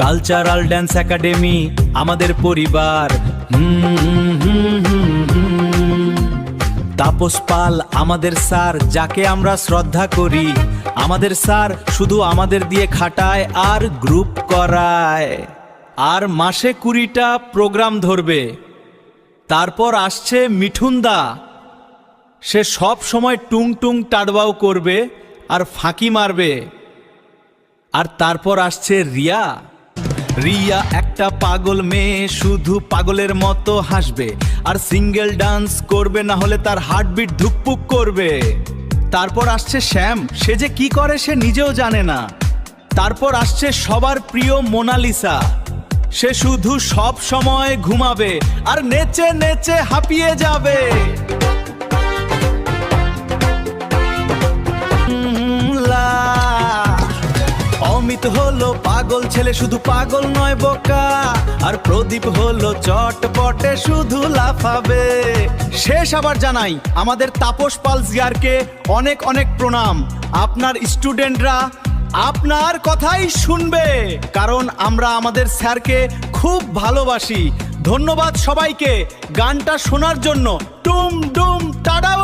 Cultural dance academy আমাদের পরিবার। তাপস পাল আমাদের স্যার, যাকে আমরা শ্রদ্ধা করি। আমাদের স্যার শুধু আমাদের দিয়ে খাটায় আর গ্রুপ করায়, আর মাসে 20টা প্রোগ্রাম ধরবে। তারপর আসছে মিঠুনদা, সে সব সময় টুং টুং টাডবাও করবে আর ফাঁকি মারবে। আর তারপর আসছে রিয়া। রিয়া একটা পাগল মেয়ে, শুধু পাগলের মতো হাসবে আর সিঙ্গেল ডান্স করবে, না হলে তার হার্টবিট ধুকপুক করবে। তারপর আসছে শ্যাম, সে যে কি করে সে নিজেও জানে না। তারপর আসছে সবার প্রিয় মোনালিসা, সে শুধু সব সময় ঘুমাবে আর নেচে নেচে হাঁপিয়ে যাবে। অমিত হলো পাগল ছেলে, শুধু পাগল নয় বোকা। আর প্রদীপ হলো চটপটে, শুধু লাফাবে। শেষ আবার জানাই আমাদের তাপস পাল জিয়ারকে অনেক অনেক প্রণাম। আপনার স্টুডেন্টরা আপনার কথাই শুনবে, কারণ আমরা আমাদের স্যারকে খুব ভালোবাসি। ধন্যবাদ সবাইকে গানটা শোনার জন্য। টুম ডুম টাডাও।